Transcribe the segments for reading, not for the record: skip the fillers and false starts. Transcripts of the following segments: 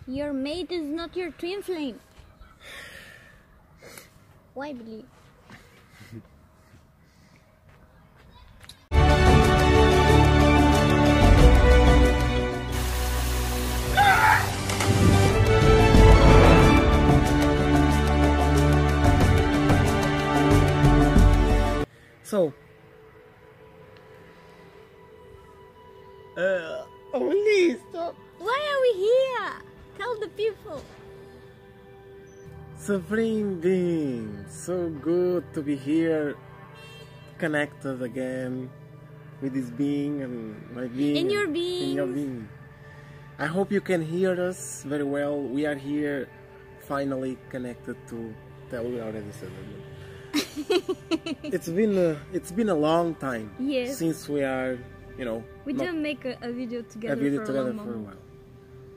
Your mate is not your twin flame. Why believe? So, please stop. Why are we here? Tell the people. Supreme Being, so good to be here, connected again with this being and my being. In your being. In your being. I hope you can hear us very well. We are here, finally connected to. We already said it. It's been a long time. Yes. Since we are, we didn't make a video together for a while.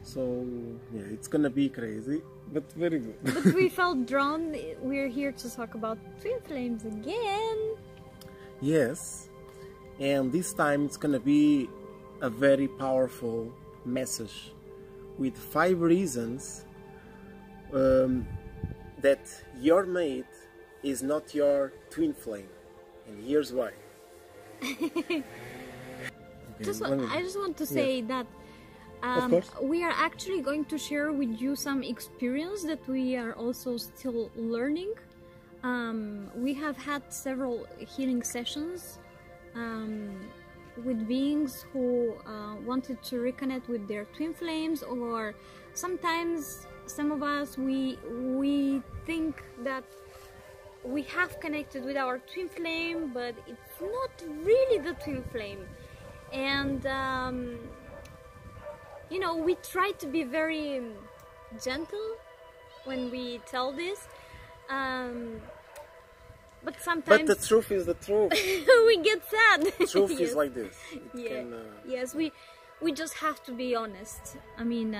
So yeah, it's gonna be crazy, but very good. But we felt drawn. We're here to talk about twin flames again. Yes, and this time it's gonna be a very powerful message with 5 reasons that your mate is not your twin flame, and here's why. Okay, I just want to say that we are actually going to share with you some experience that we are also still learning. We have had several healing sessions with beings who wanted to reconnect with their twin flames, or sometimes some of us we think that we have connected with our twin flame, but it's not really the twin flame. And we try to be very gentle when we tell this, but sometimes. But the truth is the truth. We get sad. Truth Yes. is like this. Yes, we just have to be honest. I mean,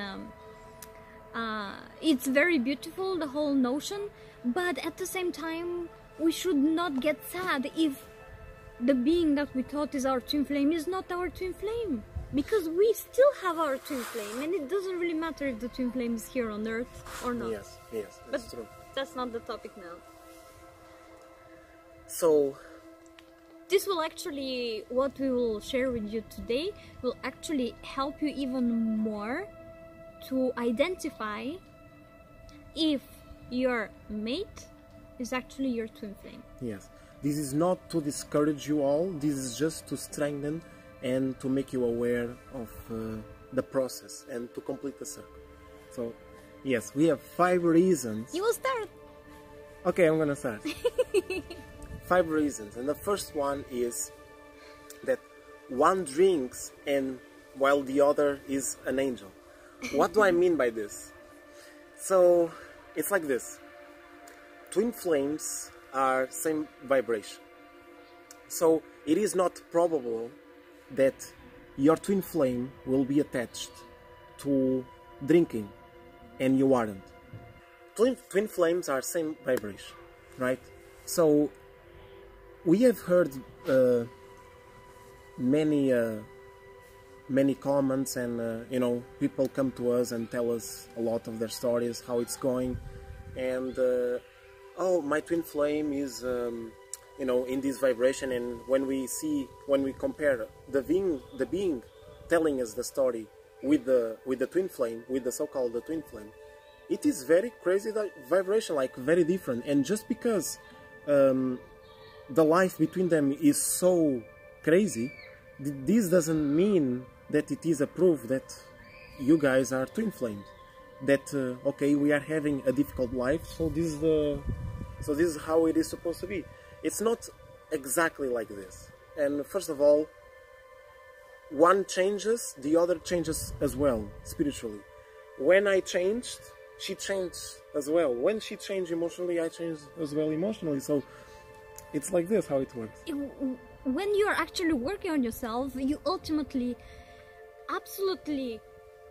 it's very beautiful, the whole notion, but at the same time, we should not get sad if the being that we thought is our twin flame is not our twin flame, because we still have our twin flame, and it doesn't really matter if the twin flame is here on earth or not. Yes, that's true. That's not the topic now. So this will actually, what we will share with you today will actually help you even more to identify if your mate is actually your twin flame. Yes, this is not to discourage you all, this is just to strengthen and to make you aware of the process and to complete the circle. So yes, we have 5 reasons. You will start. Okay, I'm gonna start. 5 reasons, and the first one is that one drinks and while the other is an angel. What do I mean by this? So it's like this. Twin flames are same vibration. So it is not probable that your twin flame will be attached to drinking and you aren't. Twin flames are same vibration, right? So we have heard many comments, and people come to us and tell us a lot of their stories, how it's going, and oh, my twin flame is in this vibration. And when we compare the being telling us the story with the twin flame, with the so-called the twin flame, it is very crazy, that vibration, like very different. And just because the life between them is so crazy, this doesn't mean that it is a proof that you guys are twin flames. That okay, we are having a difficult life, so this is how it is supposed to be. It's not exactly like this. And first of all, one changes, the other changes as well, spiritually. When I changed, she changed as well. When she changed emotionally, I changed as well emotionally. So it's like this how it works. When you're actually working on yourself, you ultimately, absolutely,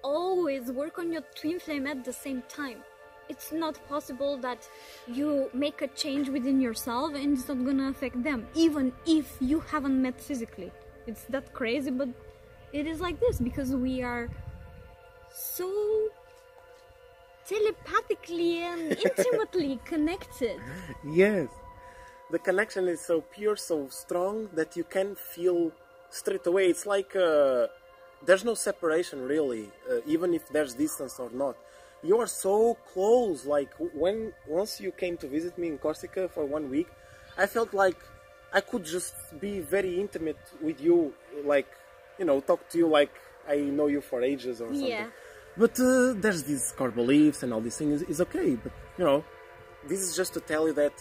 always work on your twin flame at the same time. It's not possible that you make a change within yourself and it's not gonna affect them, even if you haven't met physically. It's that crazy, but it is like this because we are so telepathically and intimately connected. Yes. The connection is so pure, so strong that you can feel straight away. It's like there's no separation really, even if there's distance or not. You are so close. Like once you came to visit me in Corsica for 1 week, I felt like I could just be very intimate with you, like, you know, talk to you like I know you for ages or something. Yeah. But there's these core beliefs and all these things. Is okay, but you know, this is just to tell you that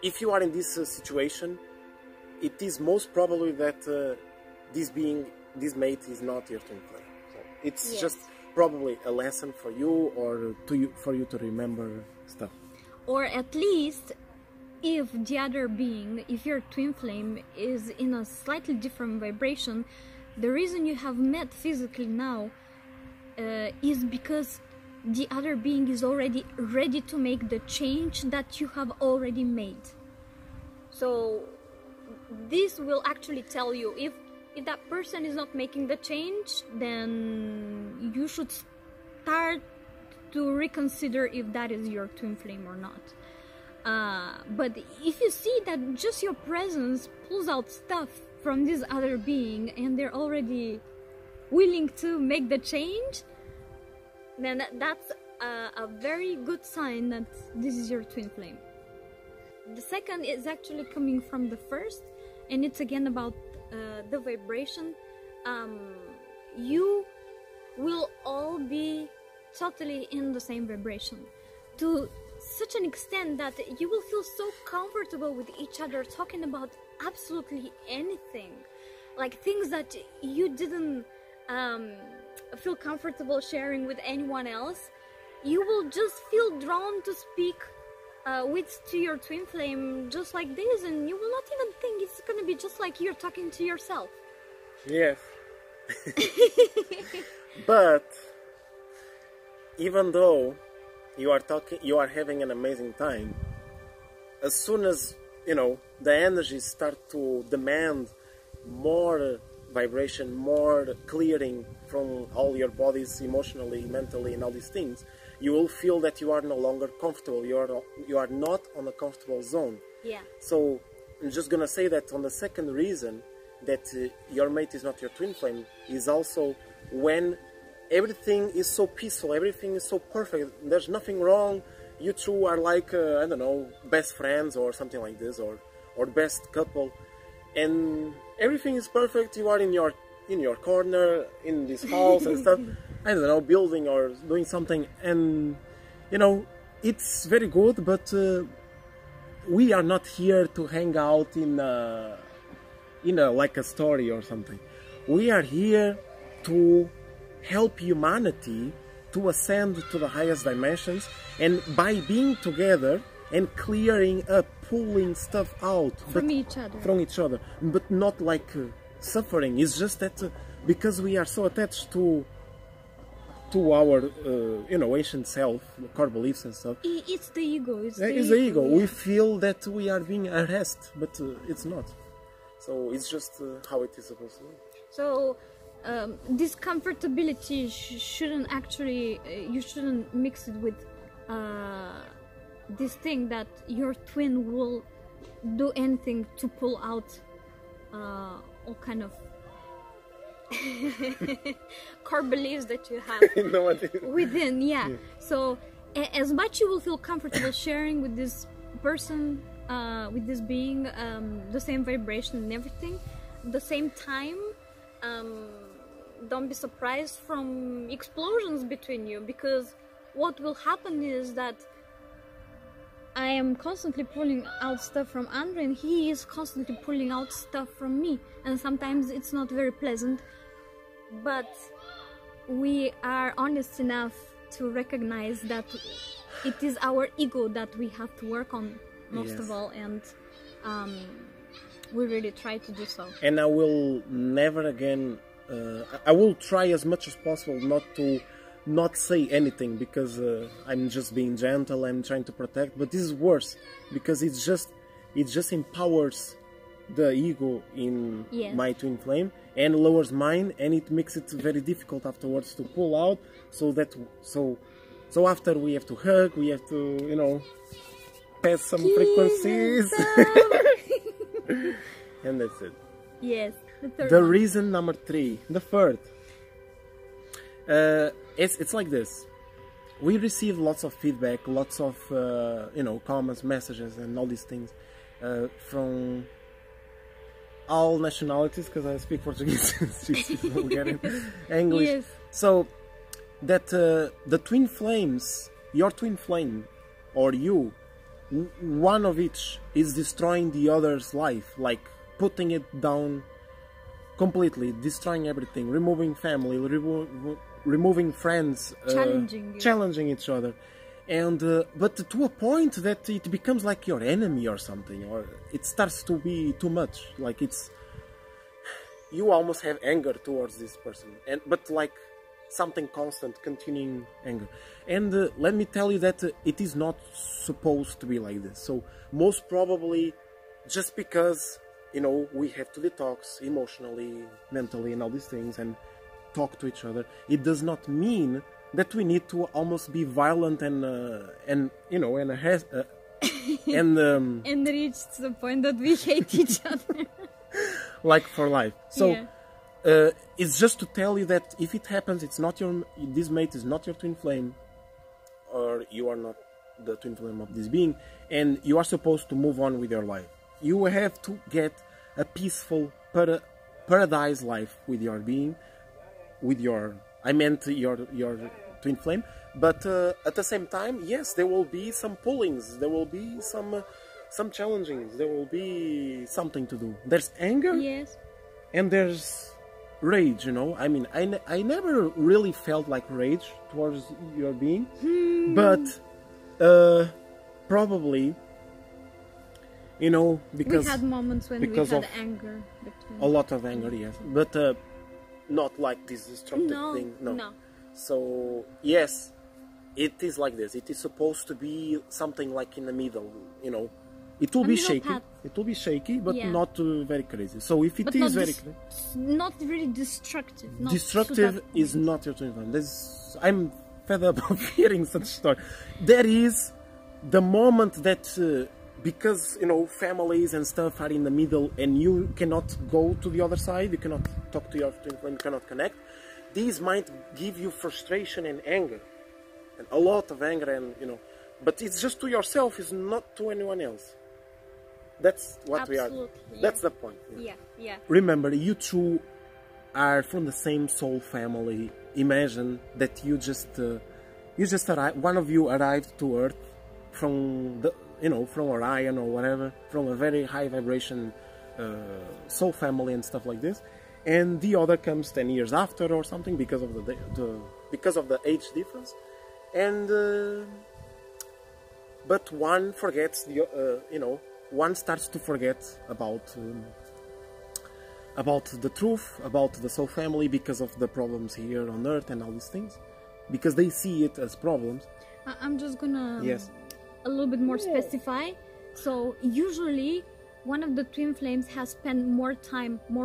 if you are in this situation, it is most probably that this mate is not your twin flame. So it's just probably a lesson for you, or for you to remember stuff. Or at least, if the other being, if your twin flame is in a slightly different vibration, the reason you have met physically now is because the other being is already ready to make the change that you have already made. So this will actually tell you, if that person is not making the change, then you should start to reconsider if that is your twin flame or not. But if you see that just your presence pulls out stuff from this other being and they're already willing to make the change, then that's a very good sign that this is your twin flame. The second is actually coming from the first, and it's again about the vibration. You will all be totally in the same vibration, to such an extent that you will feel so comfortable with each other talking about absolutely anything, like things that you didn't feel comfortable sharing with anyone else. You will just feel drawn to speak to your twin flame just like this, and you will not even think it's gonna be just like you're talking to yourself. Yes. But even though you are having an amazing time, as soon as, you know, the energies start to demand more vibration, more clearing from all your bodies, emotionally, mentally, and all these things, you will feel that you are no longer comfortable. You are not on a comfortable zone. Yeah. So I'm just gonna say that on the second reason that your mate is not your twin flame is also when everything is so peaceful, everything is so perfect, there's nothing wrong, you two are like, I don't know, best friends or something like this, or best couple, and everything is perfect, you are in your corner, in this house and stuff, I don't know, building or doing something, and, you know, it's very good, but we are not here to hang out in like a story or something. We are here to help humanity to ascend to the highest dimensions, and by being together and clearing up, pulling stuff out from each other, but not like suffering. It's just that because we are so attached to our ancient self, core beliefs and stuff. It's the ego. It's the ego. Yeah. We feel that we are being harassed, but it's not. So it's just how it is supposed to be. So this comfortability shouldn't actually, you shouldn't mix it with this thing that your twin will do anything to pull out all kind of core beliefs that you have within. Yeah. So as much you will feel comfortable sharing with this person, with this being, the same vibration and everything, at the same time, don't be surprised from explosions between you, because what will happen is that I am constantly pulling out stuff from André, and he is constantly pulling out stuff from me, and sometimes it's not very pleasant, but we are honest enough to recognize that it is our ego that we have to work on most of all, and we really try to do so. And I will never again, I will try as much as possible not to say anything, because I'm just being gentle, I'm trying to protect, but this is worse, because it just empowers the ego in my twin flame and lowers mine, and it makes it very difficult afterwards to pull out, so So after we have to hug, we have to, you know, pass some frequencies. And that's it. Yes, the third The one. reason number 3, the third. It's like this. We receive lots of feedback, lots of, you know, comments, messages, and all these things from all nationalities, because I speak Portuguese, she's Bulgarian, English. Yes. So that the twin flames, your twin flame, or you, one of each is destroying the other's life, like putting it down completely, destroying everything, removing family, removing friends, challenging each other, and but to a point that it becomes like your enemy or something, or it starts to be too much. Like you almost have anger towards this person, but like something constant, continuing anger. And let me tell you that it is not supposed to be like this. So most probably, just because, you know, we have to detox emotionally, mentally, and all these things, and talk to each other, it does not mean that we need to almost be violent and you know, and and reach to the point that we hate each other. Like for life. So yeah. it's just to tell you that if it happens, it's not this mate is not your twin flame, or you are not the twin flame of this being, and you are supposed to move on with your life. You have to get a peaceful paradise life with your being, with your, I meant your twin flame, but at the same time, yes, there will be some pullings, there will be some challengings, there will be something to do. There's anger, Yes. and there's rage, you know. I mean, I never really felt like rage towards your being, but probably, you know, because we had moments when we had anger between a lot of anger, yes, but not like this destructive thing. No. So yes, it is like this. It is supposed to be something like in the middle, you know. It will be shaky. Path. It will be shaky, but Yeah. not very crazy. So if it is very crazy, not really destructive. Not destructive is not your twin flame. I'm fed up of hearing such story. There is the moment that because, you know, families and stuff are in the middle, and you cannot go to the other side, you cannot talk to your twin flame, you cannot connect. These might give you frustration and anger, and a lot of anger, and you know, but it's just to yourself, it's not to anyone else. That's what we are. Yeah. That's the point. Yeah. Remember, you two are from the same soul family. Imagine that you just arrived. One of you arrived to Earth from the, you know, from Orion or whatever, from a very high vibration soul family and stuff like this, and the other comes 10 years after or something because of the age difference, and but one forgets the you know. One starts to forget about the truth, about the soul family, because of the problems here on Earth and all these things, because they see it as problems. I'm just gonna a little bit more specify. So usually one of the twin flames has spent more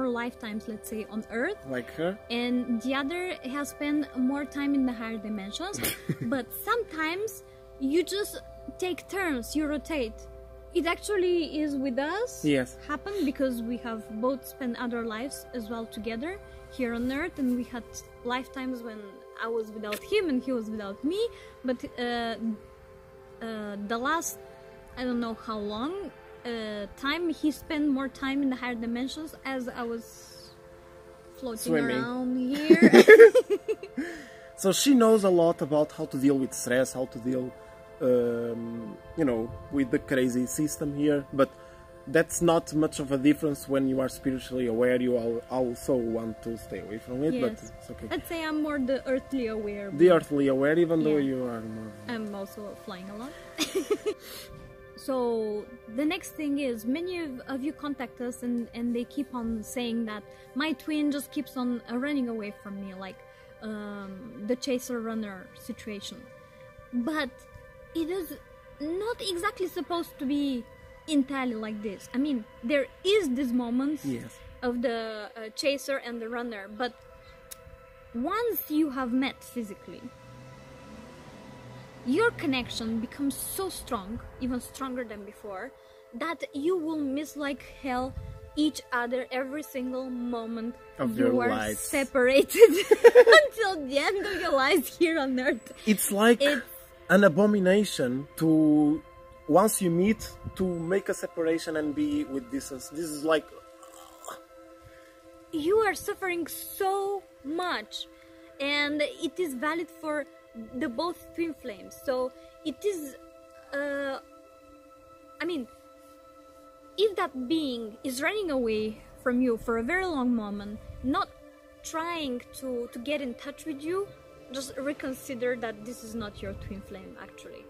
lifetimes, let's say, on Earth, like her, and the other has spent more time in the higher dimensions. But sometimes you just take turns, you rotate. It actually is with us. Yes. Happened because we have both spent other lives as well together here on Earth, and we had lifetimes when I was without him and he was without me. But the last, I don't know how long time, he spent more time in the higher dimensions as I was floating around here. So she knows a lot about how to deal with stress, how to deal you know, with the crazy system here, but that's not much of a difference when you are spiritually aware. You also want to stay away from it, but it's okay. I'd say I'm more the earthly aware. The earthly aware, even though you are more... I'm also flying a lot. So the next thing is, many of you contact us and they keep on saying that my twin just keeps on running away from me, like the chaser-runner situation. But it is not exactly supposed to be entirely like this. I mean, there is this moment of the chaser and the runner, but once you have met physically, your connection becomes so strong, even stronger than before, that you will miss like hell each other every single moment of you your are lives. separated until the end of your lives here on earth. It's like an abomination to, once you meet, to make a separation and be with distance. This is like, you are suffering so much, and it is valid for the both twin flames. So it is I mean, if that being is running away from you for a very long moment, not trying to get in touch with you, just reconsider that this is not your twin flame actually.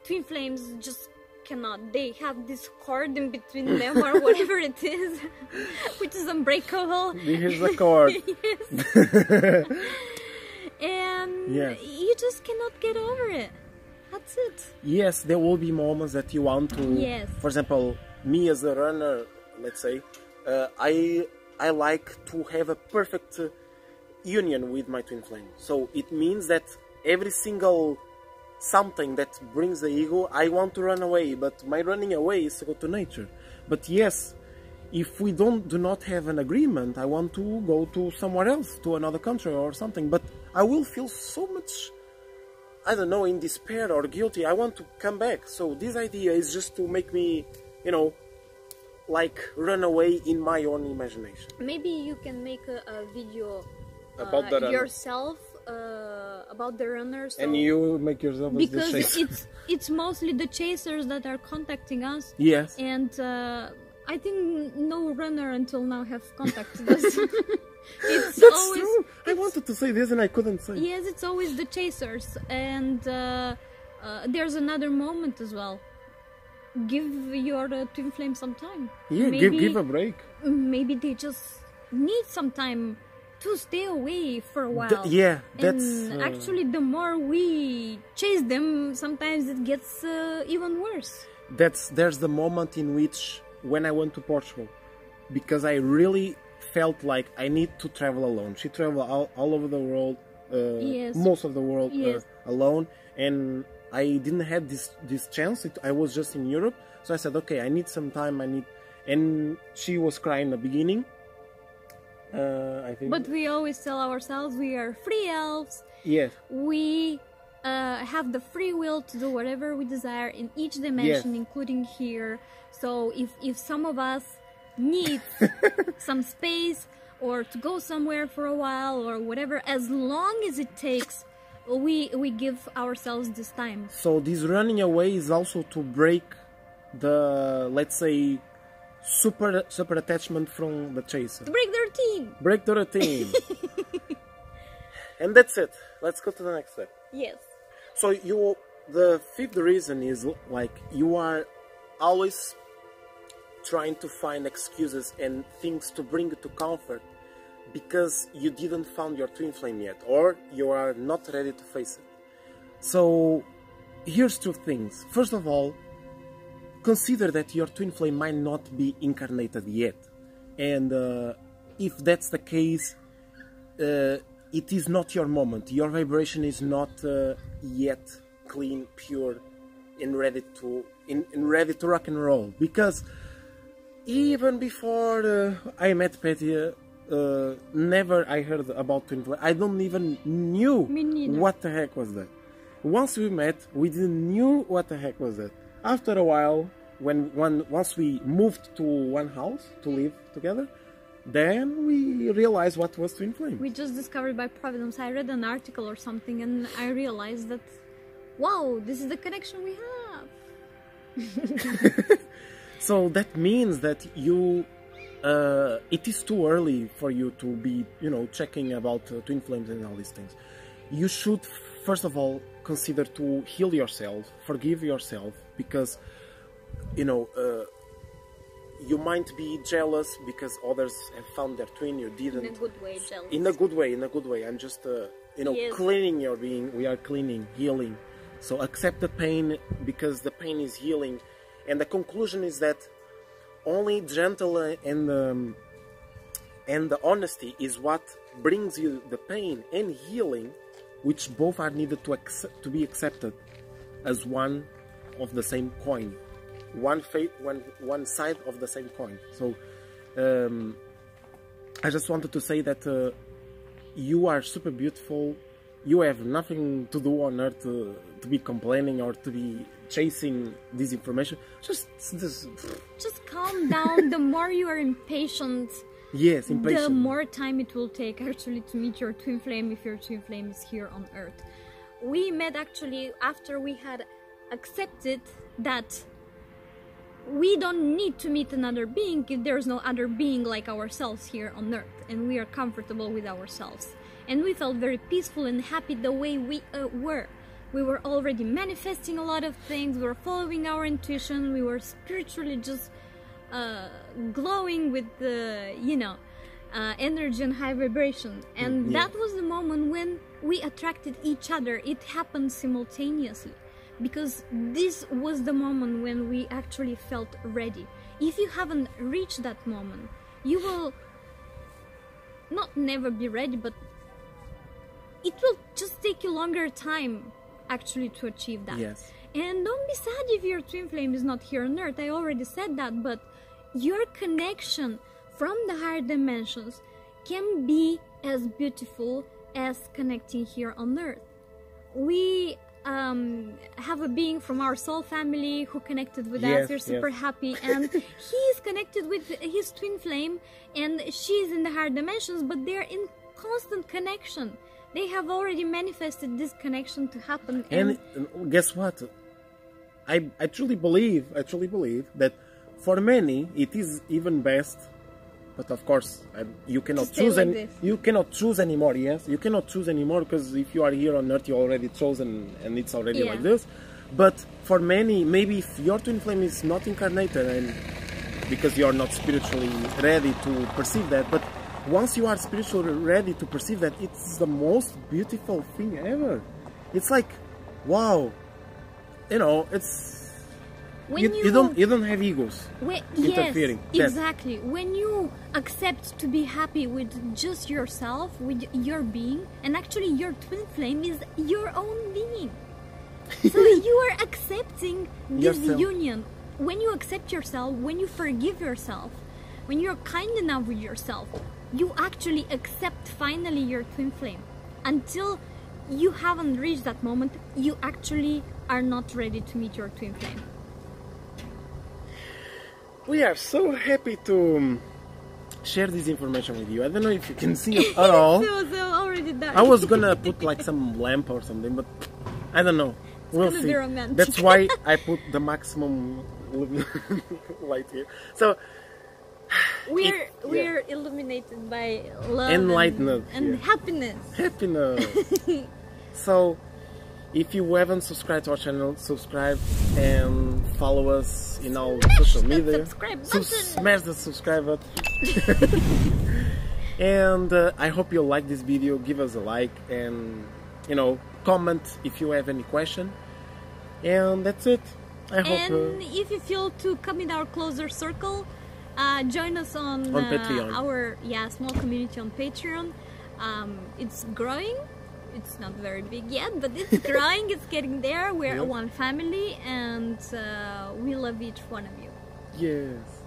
Twin flames just cannot, they have this cord in between them or whatever it is, which is unbreakable. here's the cord. And yes. you just cannot get over it. That's it. Yes, there will be moments that you want to. Yes. For example, me as a runner, let's say, I like to have a perfect union with my twin flame. So it means that every single something that brings the ego, I want to run away, but my running away is to go to nature. But yes, if we do not have an agreement, I want to go to somewhere else, to another country or something, but I will feel so much, I don't know, in despair or guilty. I want to come back. So this idea is just to make me, you know, like run away in my own imagination. Maybe you can make a video about the yourself, about the runners. So and you make yourself as the chaser. Because it's mostly the chasers that are contacting us. Yes. And I think no runner until now have contacted us. It's That's always, true. I wanted to say this and I couldn't say. Yes, it's always the chasers. And there's another moment as well. Give your twin flame some time. Yeah, maybe, give a break. Maybe they just need some time to stay away for a while. Yeah, that's... And actually, the more we chase them, sometimes it gets even worse. There's the moment in which, when I went to Portugal, because I really felt like I need to travel alone. She traveled all over the world, yes. most of the world yes. alone, and I didn't have this chance. I was just in Europe, so I said, okay, I need some time. And she was crying in the beginning. I think. But we always tell ourselves we are free elves. Yes. We have the free will to do whatever we desire in each dimension, yes. including here. So if some of us need some space or to go somewhere for a while or whatever, as long as it takes, we give ourselves this time. So this running away is also to break the, let's say, super attachment from the chaser. To break the routine. Break the routine. And that's it. Let's go to the next step. Yes. So the fifth reason is like you are always trying to find excuses and things to bring you to comfort because you didn't find your twin flame yet, or you are not ready to face it. So here's two things. First of all, consider that your twin flame might not be incarnated yet, and if that's the case, it is not your moment. Your vibration is not yet clean, pure, and ready to rock and roll. Because even before I met Petya, never I heard about twin flame. I don't even knew what the heck was that. Once we met, we didn't knew what the heck was that. After a while, once we moved to one house to live together, then we realized what was twin flame. We just discovered by providence. I read an article or something and I realized that, wow, this is the connection we have. So that means that you, it is too early for you to be, checking about twin flames and all these things. You should, first of all, consider to heal yourself, forgive yourself, because, you might be jealous because others have found their twin, you didn't. In a good way, jealous. In a good way. I'm just, yes. Cleaning your being. We are cleaning, healing. So accept the pain because the pain is healing. And the conclusion is that only gentle and the honesty is what brings you the pain and healing which both are needed to be accepted as one of the same coin, one side of the same coin. So I just wanted to say that you are super beautiful. You have nothing to do on earth to be complaining or to be chasing this information. Just calm down. The more you are impatient, yes, impatient, the more time it will take actually to meet your twin flame, if your twin flame is here on earth. We met actually after we had accepted that we don't need to meet another being if there's no other being like ourselves here on earth, and we are comfortable with ourselves. And we felt very peaceful and happy the way we were. We were already manifesting a lot of things, we were following our intuition, we were spiritually just glowing with the, energy and high vibration. And that was the moment when we attracted each other. It happened simultaneously, because this was the moment when we actually felt ready. If you haven't reached that moment, you will not never be ready, but it will just take you longer time actually to achieve that. Yes. And don't be sad if your twin flame is not here on earth. I already said that, but your connection from the higher dimensions can be as beautiful as connecting here on earth. We have a being from our soul family who connected with us. We're super happy, and he's connected with his twin flame, and she's in the higher dimensions, but they're in constant connection. They have already manifested this connection to happen. And guess what? I truly believe that for many it is even best. But of course, you cannot choose. You cannot choose anymore. Yes, you cannot choose anymore, because if you are here on earth, you already chosen, and it's already like this. But for many, maybe if your twin flame is not incarnated, and because you are not spiritually ready to perceive that, but once you are spiritually ready to perceive that, it's the most beautiful thing ever. It's like, wow, it's. You don't have egos interfering. Yes, exactly. When you accept to be happy with just yourself, with your being, and actually your twin flame is your own being. So you are accepting this union. When you accept yourself, when you forgive yourself, when you're kind enough with yourself, you actually accept finally your twin flame. Until you haven't reached that moment, you actually are not ready to meet your twin flame. We are so happy to share this information with you. I don't know if you can see it at all. So already dark. I was gonna put like some lamp or something, but I don't know. We'll see. That's why I put the maximum light here. So we're illuminated by love, enlightenment, and happiness. So if you haven't subscribed to our channel, subscribe and follow us in all social media. Smash the subscribe button. And I hope you like this video. Give us a like, and comment if you have any question. And that's it. I hope. And if you feel to come in our closer circle, join us on Patreon. Our small community on Patreon. It's growing. It's not very big yet, but it's growing. It's getting there. We're one family, and we love each one of you. Yes.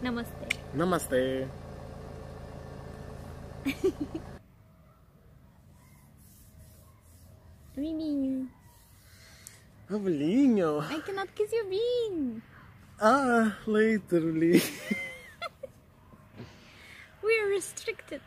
Namaste. Namaste. Bean. Belinho. I cannot kiss your bean. Literally. We're restricted.